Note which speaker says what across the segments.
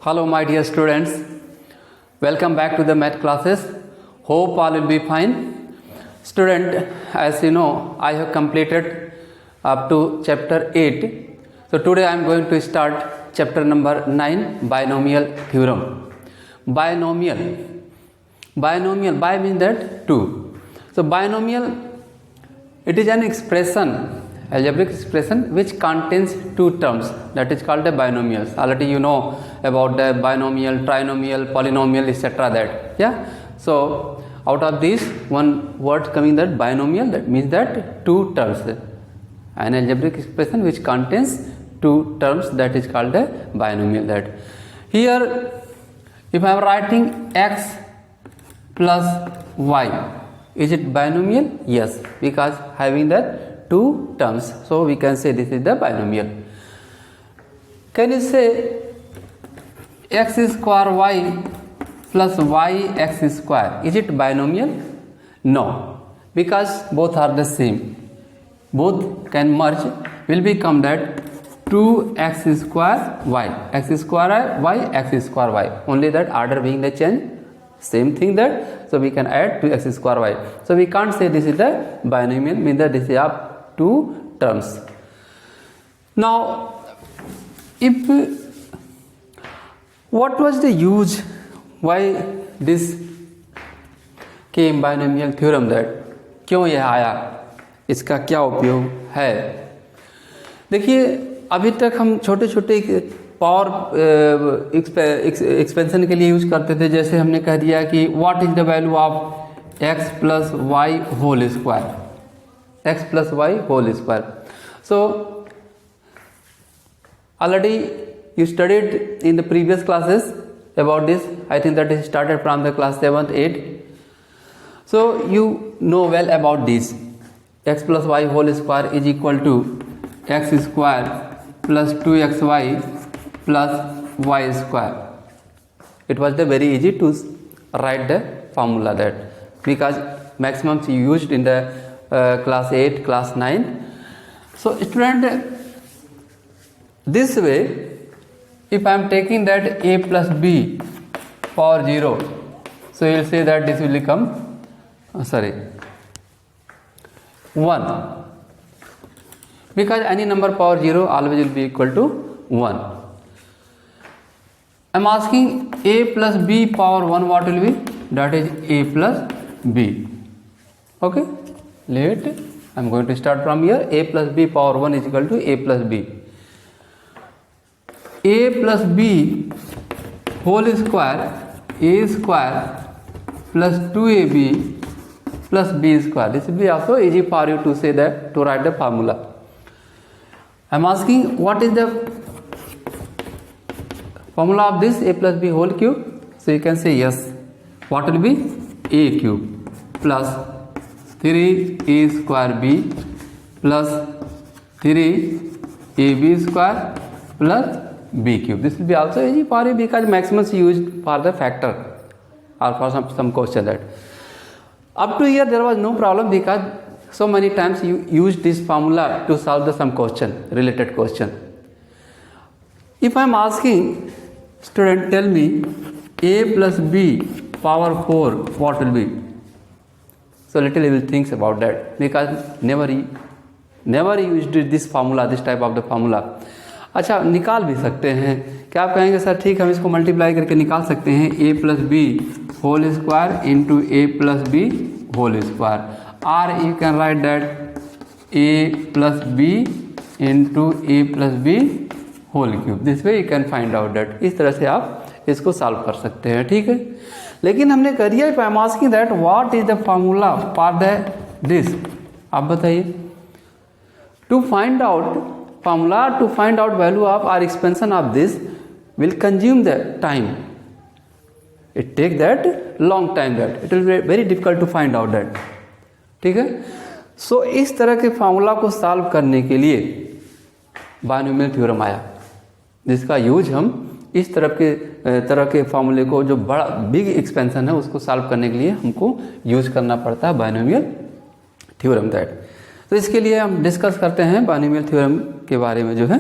Speaker 1: Hello my dear students, welcome back to the math classes. Hope all will be fine. Student, as you know, I have completed up to chapter 8. So today I am going to start chapter number 9, binomial theorem. Binomial, bi means that 2. So binomial, it is an expression, algebraic expression which contains two terms, that is called a binomials. Already you know about the binomial, trinomial, polynomial, etc. that, yeah. So out of these one word coming that binomial, that means that two terms, an algebraic expression which contains two terms, that is called a binomial. That here if I am writing x plus y, is it binomial? Yes, because having the two terms, so we can say this is the binomial. Can you say x square y plus y x square, is it binomial? No, because both are the same, both can merge, will become that 2x square y, x square y x square y, only that order being the change, same thing that, so we can add 2x square y. So we can't say this is the binomial, means that this is of two terms. Now if what was the use, why this came binomial theorem, that क्यों यह आया, इसका क्या उपयोग है? देखिए अभी तक हम छोटे छोटे पावर एक्सपेंशन के लिए यूज करते थे, जैसे हमने कह दिया कि what is the value of x plus y whole square, x plus y whole square. So already you studied in the previous classes about this. I think that is started from the class 7th 8th. So you know well about this. X plus y whole square is equal to x square plus 2xy plus y square. It was the very easy to write the formula, that because maximum used in the class 8, class 9. So student, this way if I am taking that a plus b power 0, so you will say that this will become 1, because any number power 0 always will be equal to 1. I am asking a plus b power 1, what will be? That is a plus b. Okay, let I am going to start from here. A plus b power 1 is equal to a plus b. A plus b whole square, a square plus 2ab plus b square. This will be also easy for you to say that, to write the formula. I am asking what is the formula of this a plus b whole cube. So you can say yes. What will be? A cube plus 3a square b plus 3ab square plus b cube. This will be also easy for you, because maximum is used for the factor or for some question. That up to here there was no problem, because so many times you used this formula to solve some question, related question. If I am asking student, tell me a plus b power 4, what will be? So little you will think about that, because never used this formula, this type of the formula. अच्छा, निकाल भी सकते हैं क्या? आप कहेंगे sir ठीक, हम इसको मल्टीप्लाई करके निकाल सकते हैं, a plus B whole square into A plus B whole square, और you can write that a plus B into A plus B whole cube. This way you can find out that. इस तरह से आप इसको solve कर सकते हैं, ठीक है. लेकिन हमने कर दिया, if I am asking that what is the formula for the this, आप बताइए. To find out formula, to find out value of or expansion of this will consume the time. It take that long time, that it will be very difficult to find out that, ठीक है. सो इस तरह के formula को solve करने के लिए binomial theorem आया, जिसका यूज हम इस तरह के फार्मूले को, जो बड़ा बिग एक्सपेंशन है, उसको सॉल्व करने के लिए हमको यूज करना पड़ता है बायनोमियल थ्योरम. दैट तो इसके लिए हम डिस्कस करते हैं बायनोमियल थ्योरम के बारे में, जो है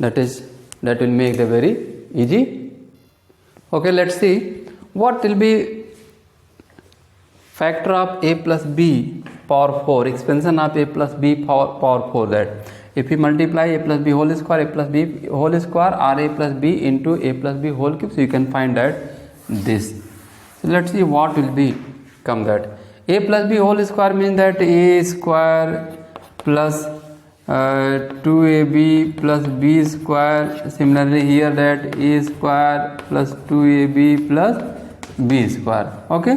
Speaker 1: that will make the very easy Okay, let's see what will be factor of a plus b power 4, expansion of a plus b power 4, that if we multiply a plus b whole square, a plus b whole square, or a plus b into a plus b whole cube, so you can find that this. So let's see what will be come that a plus b whole square means that a square plus 2ab plus b square. Similarly here that a square plus 2ab plus b square. Okay,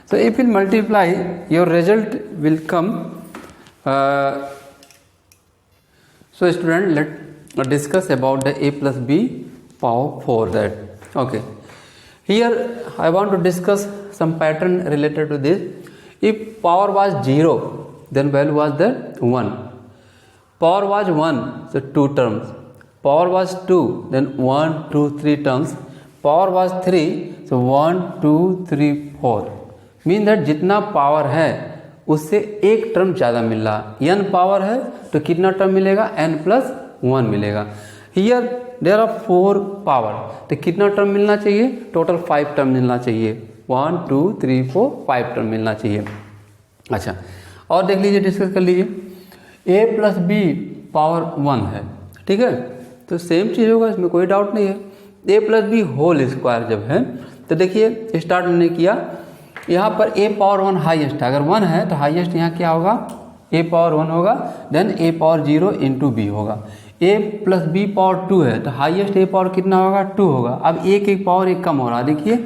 Speaker 1: so if you multiply, your result will come. So student, let's discuss about the a plus b power 4, that. Okay, here I want to discuss some pattern related to this. If power was 0, then value was the 1. Power was 1, so 2 terms. Power was 2, then 1, 2, 3 terms. Power was 3, so 1, 2, 3, 4. Mean that जितना power है उससे एक term ज़्यादा मिल रहा. n power है तो कितना term मिलेगा? n प्लस 1 मिलेगा. हियर देयर आर 4 पावर, तो कितना टर्म मिलना चाहिए? टोटल 5 टर्म मिलना चाहिए. 1, 2, 3, 4, 5 टर्म मिलना चाहिए. अच्छा, और देख लीजिए, डिस्कस कर लीजिए. a प्लस बी पावर 1 है, ठीक है, तो सेम चीज़ होगा, इसमें कोई डाउट नहीं है. a plus B whole square जब है तो देखिए स्टार्ट हमने किया, यहाँ पर a पावर 1 हाईएस्ट है. अगर 1 है तो हाईएस्ट यहाँ क्या होगा? a पावर 1 होगा, then a power 0 into b होगा. a प्लस बी पावर 2 है तो हाईएस्ट a पावर कितना होगा? 2 होगा. अब एक एक पावर एक कम हो रहा है. देखिए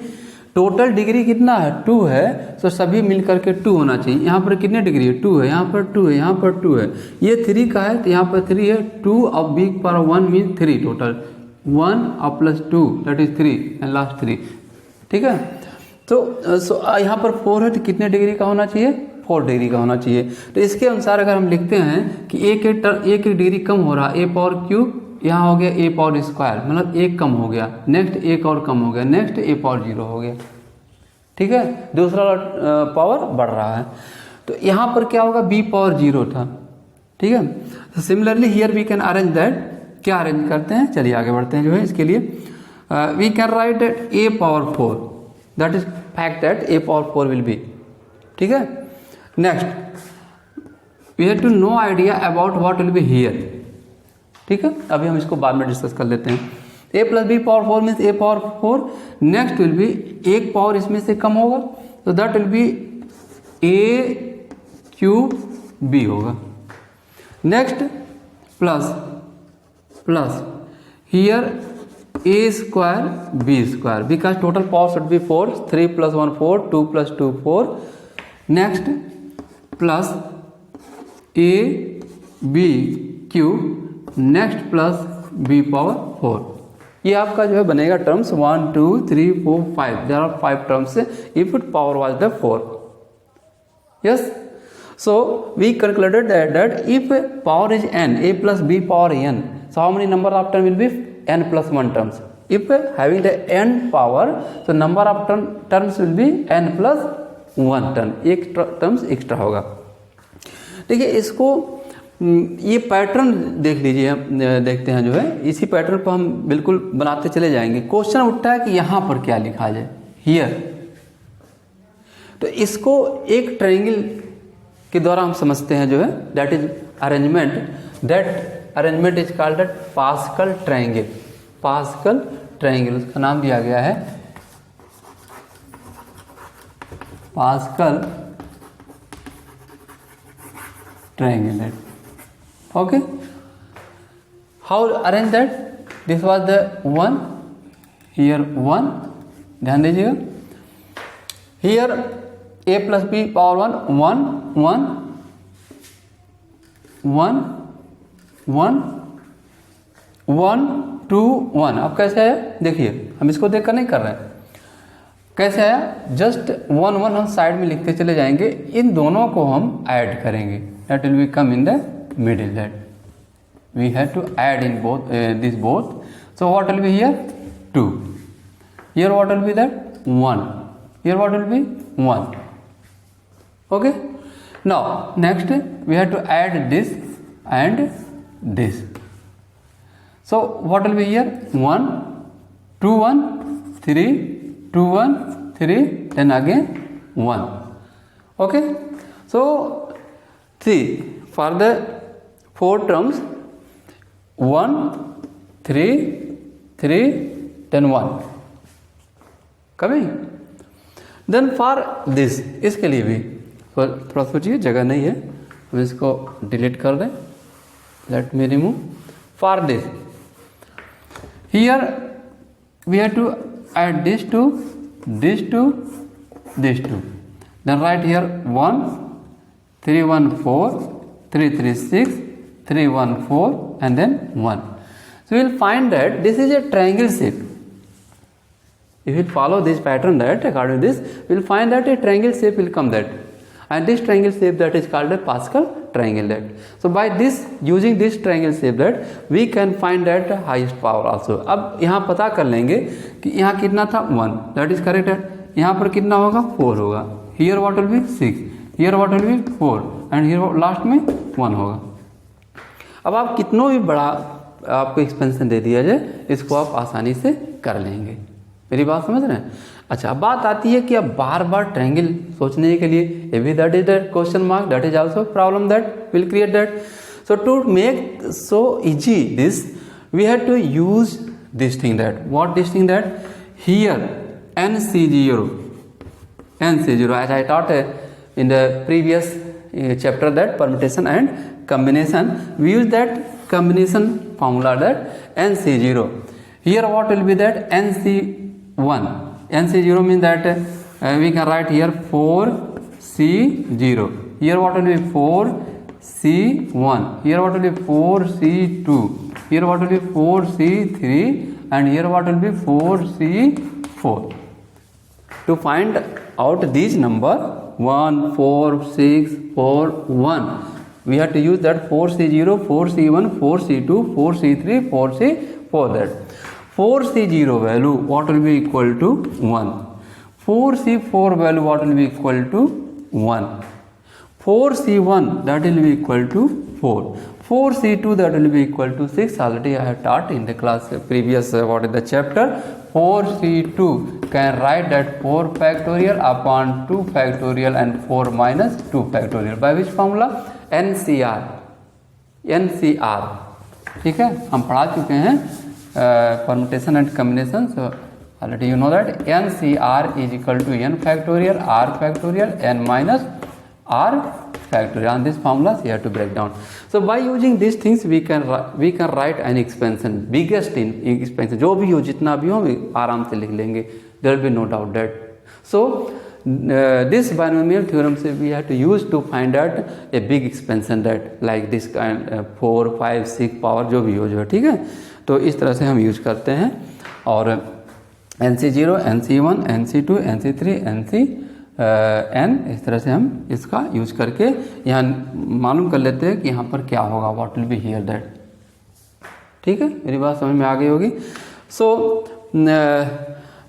Speaker 1: टोटल डिग्री कितना है? 2 है, तो सभी मिलकर के 2 होना चाहिए. यहाँ पर कितने डिग्री है? 2 है, यहाँ पर 2 है, यहाँ पर 2 है. ये 3 का है तो यहाँ पर 3 है. 2 और b पावर 1 मीन 3 टोटल. 1 और plus 2 that is 3 and last 3. ठीक है, तो यहाँ पर 4 है तो कितने डिग्री का होना चाहिए? 4 डिग्री का होना चाहिए. तो इसके अनुसार अगर हम लिखते हैं कि एक डिग्री कम हो रहा, a पावर क्यूब यहाँ हो गया a पावर स्क्वायर, मतलब एक कम हो गया. नेक्स्ट एक और कम हो गया, नेक्स्ट a पावर 0 हो गया. ठीक है, दूसरा पावर बढ़ रहा है. तो यहाँ पर क्या होगा? b पावर 0 था. ठीक है, तो similarly here we can arrange that. क्या अरेंज करते हैं? चलिए आगे बढ़ते हैं. जो है इसके लिए we can write a power 4, that is fact that a power 4 will be. ठीक है, next we have to know idea about what will be here. ठीक है, अभी हम इसको बाद में डिस्कस कर लेते हैं. a plus b power 4 means a power 4. Next will be एक पावर इसमें से कम होगा, तो that will be a cube b होगा. Next plus here a square b square, because total power should be 4. 3 प्लस 1 4, 2 प्लस 2 4. Next plus a b cube, next plus b power 4. ये आपका जो है बनेगा terms 1, 2, 3, 4, 5. There are 5 terms if it power was the 4. Yes, so we calculated that if power is n, a plus b power n, so how many number of term will be? n plus 1 terms. If having the n power, so number of terms will be n plus 1 term. एक terms extra होगा. देखिए इसको, ये pattern देख लीजिए, हम देखते हैं जो है, इसी पैटर्न पर हम बिल्कुल बनाते चले जाएंगे. क्वेश्चन उठता है कि यहाँ पर क्या लिखा जाए, हियर. तो इसको एक ट्रायंगल के द्वारा हम समझते हैं जो है, that is arrangement. That arrangement is called that Pascal triangle. Pascal triangle, उसका नाम दिया गया है Pascal triangle. Okay, how arrange that? This was the 1, here 1, ध्यान दीजिएगा. Here a plus b power 1, 1, 1, 1, 1, 1, 2, 1. अब कैसे है? देखिए, हम इसको देखकर नहीं कर रहे हैं. कैसे है? जस्ट 1, 1 हम साइड में लिखते चले जाएंगे. इन दोनों को हम ऐड करेंगे. That will be come in the middle. That we have to add in both this both. So what will be here? 2. Here what will be that? 1. Here what will be? 1. Okay, now next we have to add this and this. So what will be here? 1, 2, 1, 3, 2, 1, 3, then again 1. Okay, so see, for the 4 terms, 1, 3, 3, then 1 coming. Then for this, इसके लिए भी थोड़ा सोचिए, जगह नहीं है, हम इसको डिलीट कर दें. Let me remove. For this, here we have to add this to this to this to. Then write here 1, 3, 1, 4, 3, 3, 6, 3, 1, 4, and then 1. So we will find that this is a triangle shape. If we follow this pattern, that according to this, we will find that a triangle shape will come that. And this triangle shape, that is called a Pascal triangle, that. So by this, using this triangle shape, that we can find that highest power also. अब यहाँ पता कर लेंगे कि यहाँ कितना था 1, that is correct है. यहाँ पर कितना होगा 4 होगा. Here what will be 6, here what will be 4, and here last में 1 होगा. अब आप कितनों भी बड़ा आपको एक्सपेंशन दे दिया जाए, इसको आप आसानी से कर लेंगे. मेरी बात समझ रहे हैं? अच्छा, अब बात आती है कि अब बार बार ट्रायंगल सोचने के लिए, AV that is that question mark, that is also problem that will create that. So to make so easy this, we have to use this thing that. What this thing that? Here NC0 as I taught in the previous chapter, that permutation and combination, we use that combination formula, that NC0. Here what will be that? NC1. NC0 means that we can write here 4C0. Here what will be 4C1. Here what will be 4C2. Here what will be 4C3. And here what will be 4C4. To find out these number 1, 4, 6, 4, 1, we have to use that 4C0, 4C1, 4C2, 4C3, 4C4. That 4C0 value what will be equal to 1. 4C4 value what will be equal to 1. 4C1 that will be equal to 4. 4C2 that will be equal to 6. Already I have taught in the class previous what is the chapter. 4C2 can write that 4 factorial upon 2 factorial and 4 minus 2 factorial. By which formula? NCR. ठीक है, हम पढ़ा चुके हैं permutation and combination. So already you know that NCR is equal to N factorial, R factorial, N minus R factorial. On this formulas you have to break down. So by using these things we can write an expansion, biggest in expansion, जो भी हो, जितना भी हो, आराम से लिख लेंगे. There will be no doubt that. So this binomial theorem से we have to use to find out a big expansion, that like this kind 4, 5, 6 power जो भी हो, जो है, ठीक है. तो इस तरह से हम यूज करते हैं. और NC0, NC1, NC2, NC3, NCN, इस तरह से हम इसका यूज करके यहाँ मालूम कर लेते हैं कि यहाँ पर क्या होगा, what will be here that. ठीक है, मेरी बात समझ में आ गई होगी. So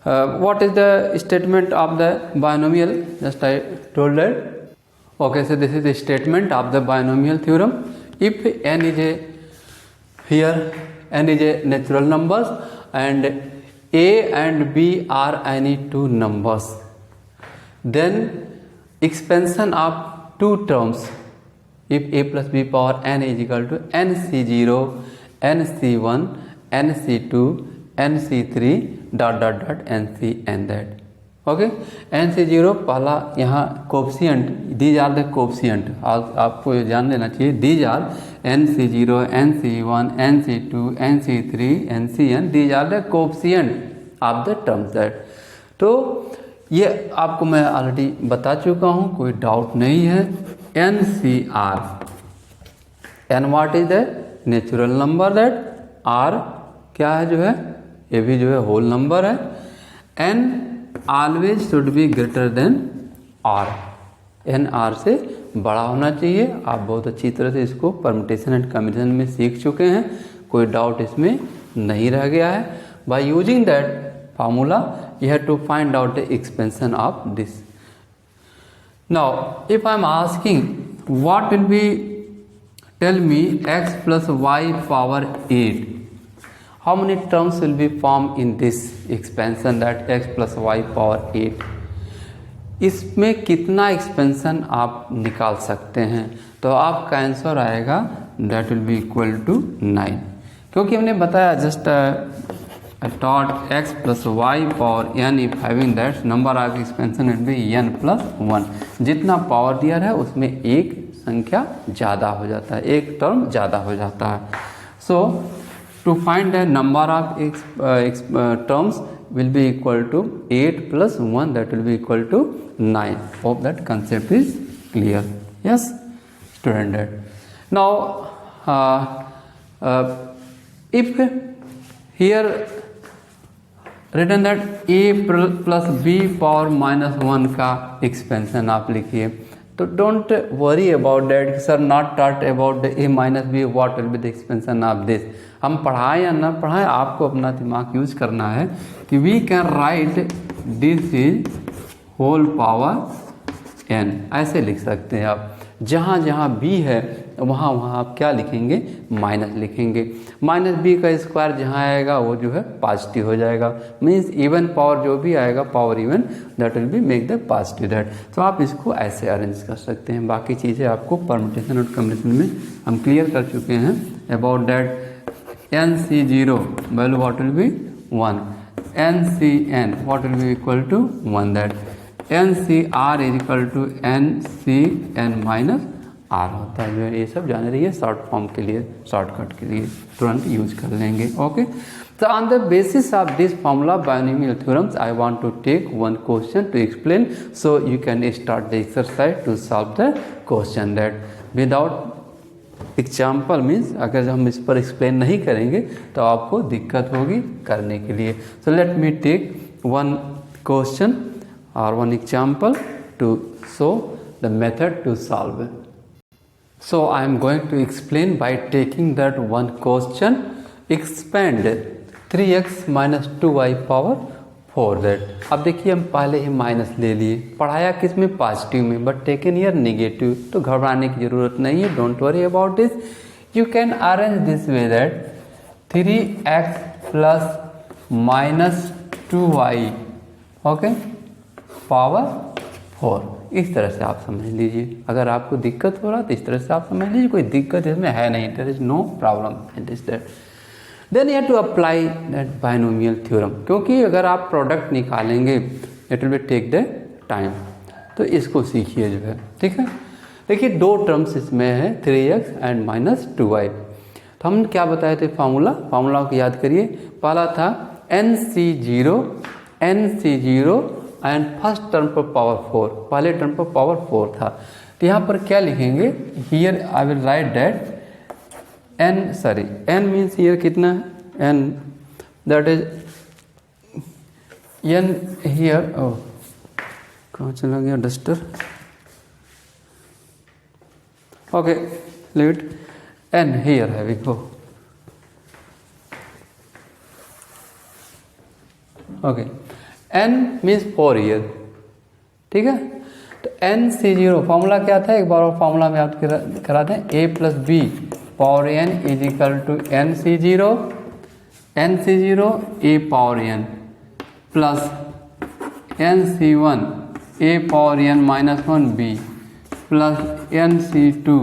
Speaker 1: what is the statement of the binomial? Just I told that. Okay, so this is the statement of the binomial theorem. If n is a here n is a natural numbers and a and b are any two numbers, then expansion of two terms, if a plus b power n is equal to nc0, nc1, nc2, nc3 dot dot dot ncn. that okay. NC0 पहला यहाँ coefficient, these are the coefficient, आपको ये जान लेना चाहिए. These are NC0, NC1, NC2, NC3, NCN, these are the coefficient of the terms. That तो ये आपको मैं ऑलरेडी बता चुका हूँ, कोई डाउट नहीं है. NCR, N what is the natural number, that R क्या है, जो है, ये भी जो है होल नंबर है. N always should be greater than R. N R से बड़ा होना चाहिए. आप बहुत अच्छी तरह से इसको परम्यूटेशन एंड कॉम्बिनेशन में सीख चुके हैं, कोई डाउट इसमें नहीं रह गया है. By using that formula you have to find out the expansion of this. Now if I am asking what will be, tell me x plus y power 8, how many terms will be formed in this expansion that x plus y power 8? इसमें कितना expansion आप निकाल सकते हैं? तो आपका answer आएगा that will be equal to 9, क्योंकि हमने बताया just dot x plus y power n if having that number of expansion will be n plus 1। जितना पावर दिया है उसमें एक संख्या ज़्यादा हो जाता है, एक टर्म ज़्यादा हो जाता है। सो to find the number of terms will be equal to 8 plus 1, that will be equal to 9. Hope that concept is clear. Yes, student. Now if here written that a plus b power minus 1 का expansion आप लिखिए, तो don't worry about that sir, not taught about the a minus b, what will be the expansion of this. हम पढ़ाएं या ना पढ़ाएं, आपको अपना दिमाग यूज करना है कि we can write this is whole power n, ऐसे लिख सकते हैं आप। जहाँ जहाँ b है वहाँ वहाँ आप क्या लिखेंगे? माइनस लिखेंगे। माइनस बी का स्क्वायर जहाँ आएगा वो जो है पॉजिटिव हो जाएगा, मीन्स इवन पावर जो भी आएगा power even, that will be make the positive that. तो आप इसको ऐसे अरेंज कर सकते हैं। बाकी चीज़ें आपको परम्यूटेशन और कॉम्बिनेशन में हम क्लियर कर चुके हैं। About that N C zero value what will be 1, N C N what will be equal to 1, that N C R is equal to N C N minus R होता है। जो है ये सब जाने रहिए, शॉर्ट फॉर्म के लिए, शॉर्टकट के लिए तुरंत यूज कर लेंगे। ओके, तो on the basis of this formula binomial theorems I want to take one question to explain, so you can start the exercise to solve the question that without example, means अगर हम इस पर explain नहीं करेंगे तो आपको दिक्कत होगी करने के लिए। So let me take one question और one example to show the method to solve it. So I am going to explain by taking that one question, expand 3x minus 2y power 4 that। अब देखिए हम पहले ही minus ले लिए, पढ़ाया किस में? पॉजिटिव में, बट टेकन हियर नेगेटिव, तो घबराने की ज़रूरत नहीं है। Don't worry about this, you can arrange this way that 3x plus minus 2y okay power 4, इस तरह से आप समझ लीजिए। अगर आपको दिक्कत हो रहा है तो इस तरह से आप समझ लीजिए, कोई दिक्कत इसमें है नहीं, there is no problem in this that. Then you have to apply that binomial theorem, क्योंकि अगर आप प्रोडक्ट निकालेंगे it will be take the time, तो इसको सीखिए जो है, ठीक है। देखिए दो टर्म्स इसमें है 3x एंड माइनस 2y। तो हम क्या बताए थे फार्मूला को याद करिए। पहला था NC0 एंड फर्स्ट टर्म पर पावर 4, पहले टर्म पर पावर 4 था। तो यहाँ पर क्या लिखेंगे? Here I will write that n means here कितना है? n that is n here, oh कहाँ चला गया duster? Okay leave it, n here है, we go. Okay, n means 4 year, ठीक है। तो NC0 फॉर्मूला क्या था? एक बार और फॉर्मूला में याद कराते हैं। a plus b power n is equal to NC0 a power n plus NC1 a power n minus 1 b plus NC2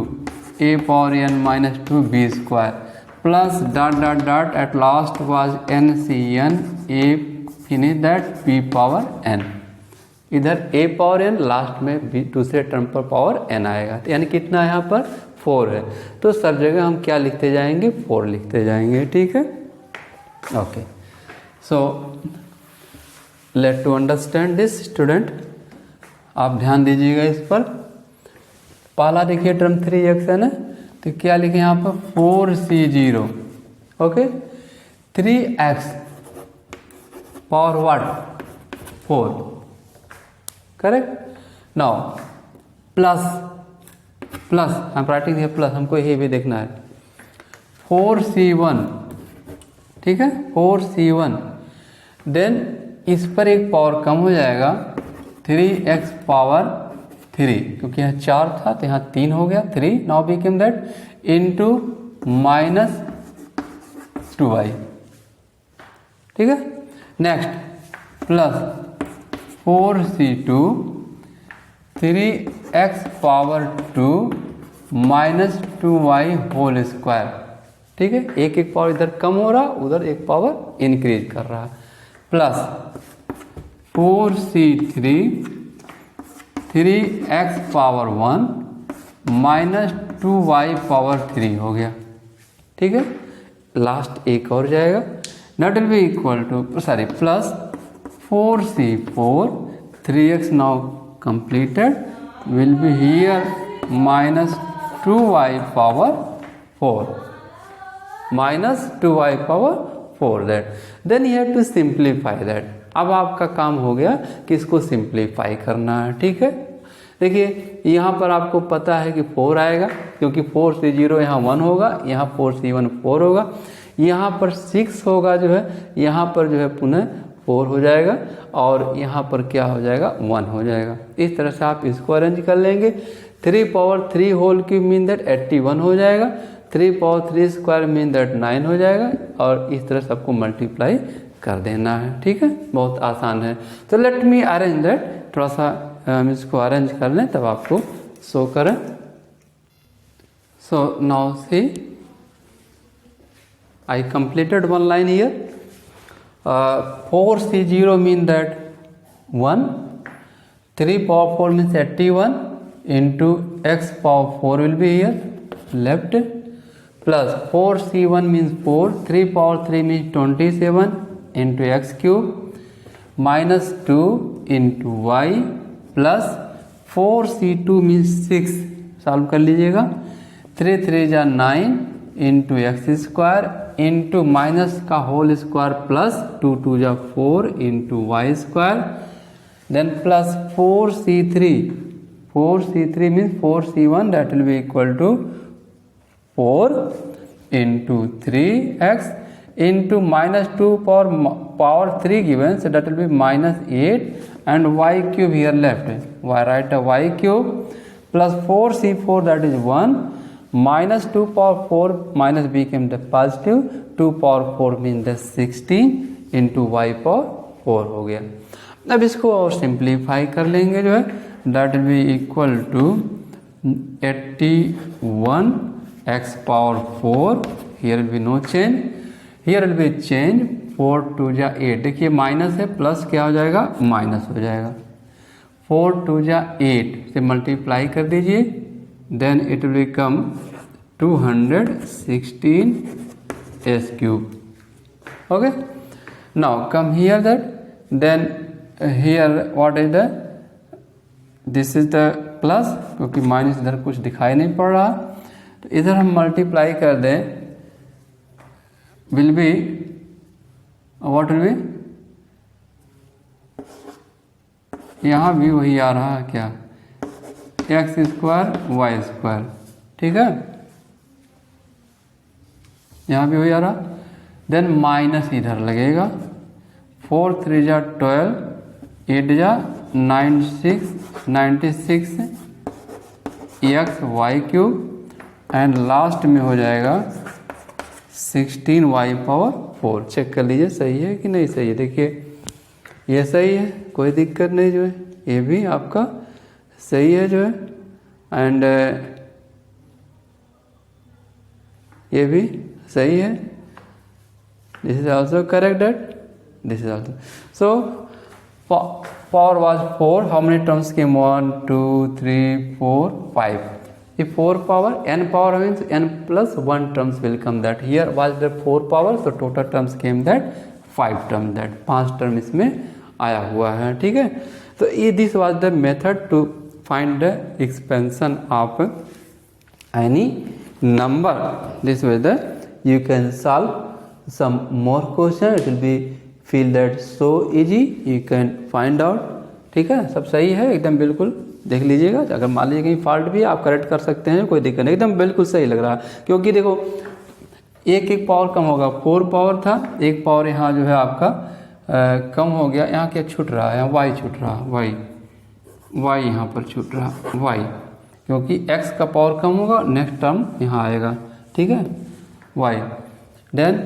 Speaker 1: a power n minus 2 b square plus dot dot dot at last was NCn a finish that b power n। इधर a power n, last में b दूसरे term पर power n आएगा, तो यानी कितना है यहाँ पर? 4 है। तो सब जगह हम क्या लिखते जाएंगे? 4 लिखते जाएंगे, ठीक है। Okay, so let to understand this student, आप ध्यान दीजिएगा इस पर। पहला देखिए टर्म 3x है ना, तो क्या लिखे यहाँ पर? 4C0 okay, 3x power what? 4, correct. Now plus I am writing here plus, हमको यही भी देखना है। 4C1, ठीक है, 4C1। देन इस पर एक पावर कम हो जाएगा, 3x पावर 3, क्योंकि यहाँ 4 था तो यहाँ 3 हो गया, 3 now become that into minus 2y ठीक है। Next plus 4c2 3x power 2 minus 2y whole square, ठीक है। एक एक पावर इधर कम हो रहा, उधर एक पावर इंक्रीज कर रहा, plus 4c3 3x power 1 minus 2y power 3 हो गया, ठीक है। लास्ट एक और जाएगा, that will be equal to sorry plus 4c4 3x now completed will be here minus 2y power 4 minus 2y power 4 that then you have to simplify that। अब आपका काम हो गया कि इसको सिंप्लीफाई करना है, ठीक है। देखिए यहाँ पर आपको पता है कि 4 आएगा, क्योंकि 4c0 यहाँ 1 होगा, यहाँ 4c1 4 होगा, यहाँ पर 6 होगा जो है, यहाँ पर जो है पुनः 4 हो जाएगा, और यहाँ पर क्या हो जाएगा 1 हो जाएगा। इस तरह से आप इसको अरेंज कर लेंगे। 3 power 3 whole cube mean that 81 हो जाएगा, 3 पावर 3 स्क्वायर मीन दैट 9 हो जाएगा, और इस तरह सबको मल्टीप्लाई कर देना है, ठीक है। बहुत आसान है। तो लेट मी अरेंज दैट, थोड़ा सा हम इसको अरेंज कर लें तब आपको शो करें। So now see I completed one line here. 4c0 mean that 1, 3 power 4 means 81 into x power 4 will be here left, plus 4c1 means 4, 3 power 3 means 27 into x cube minus 2 into y plus 4c2 means 6, solve कर लीजिएगा, 3 3 जा 9 into x square into minus का whole square plus 2 2 जा 4 into y square, then plus 4c3 means 4c1 that will be equal to 4 into 3x into minus 2 power 3 given, so that will be minus 8 and y cube here left, write a y cube plus 4c4 that is 1 minus 2 power 4 minus became the positive 2 power 4 means the 16 into y power 4 हो गया। अब इसको और simplify कर लेंगे जो है, that will be equal to 81 x power 4, here will be no change, here will be change 4 2 जा 8, देखिए माइनस है प्लस क्या हो जाएगा माइनस हो जाएगा, 4 2 जा 8 से मल्टीप्लाई कर दीजिए, then it will become 216 s cube, okay। Now come here that, then here what is the, this is the plus, क्योंकि माइनस इधर कुछ दिखाई नहीं पड़ रहा, तो इधर हम मल्टीप्लाई कर दें, will be what will be, यहाँ भी वही आ रहा है क्या, एक्स स्क्वायर वाई स्क्वायर, ठीक है, यहाँ भी वही आ रहा, देन माइनस इधर लगेगा, 4 3 जा 12, 8 जा 96 x y cube and last में हो जाएगा 16 वाई पावर 4। चेक कर लीजिए सही है कि नहीं सही है। देखिए ये सही है, कोई दिक्कत नहीं जो है, ये भी आपका सही है जो है, एंड ये भी सही है, this is also correct that, this is also. So power was 4, how many terms came 1 2 3 4 5, if 4 power n power means n plus 1 terms will come, that here was the 4 power, so total terms came that 5 terms, that 5 term इसमें आया हुआ है, ठीक है। तो ये this was the method to find the expansion of any number, this way that you can solve some more question, it will be feel that so easy, you can find out, ठीक है। सब सही है एकदम, बिल्कुल देख लीजिएगा, अगर मान लीजिए कहीं फॉल्ट भी आप करेक्ट कर सकते हैं, कोई दिक्कत नहीं, एकदम बिल्कुल सही लग रहा है, क्योंकि देखो एक पावर कम होगा, 4 पावर था, एक पावर यहाँ जो है आपका कम हो गया, यहाँ क्या छूट रहा है, यहाँ y छूट रहा, y यहाँ पर छूट रहा y, क्योंकि x का पावर कम होगा, नेक्स्ट टर्म यहाँ आएगा, ठीक है y, then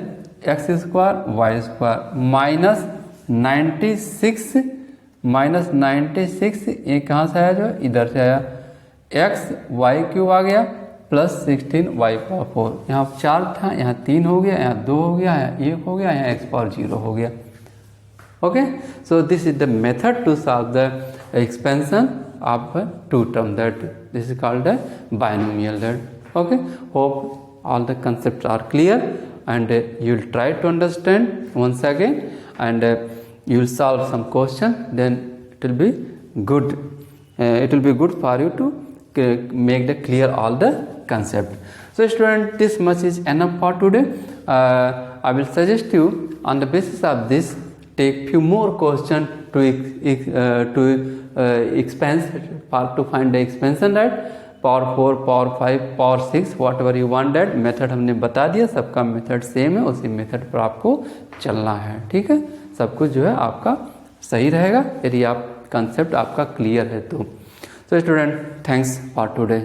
Speaker 1: x square y square -96 ये कहाँ से आया, जो इधर से आया, एक्स वाई क्यूब आ गया प्लस 16 वाई पावर 4, यहाँ 4 था, यहाँ 3 हो गया, यहाँ 2 हो गया, यहाँ 1 हो गया, यहाँ एक्स पावर 0 हो गया. Okay, so this is the method to solve the expansion of two term, that this is called a binomial. That okay, hope all the concepts are clear, and you will try to understand once again, and you will solve some question, then it will be good. It will be good for you to make the clear all the concept. So student, this much is enough for today. I will suggest you on the basis of this, take few more questions to expand to find the expansion, right? Power 4, power 5, power 6, what ever you want that method हमने बता दिया, सबका method same है, उसी method पर आपको चलना है. ठीक है, सब कुछ जो है आपका सही रहेगा यदि आप कंसेप्ट आपका क्लियर है तो. So student, thanks for today.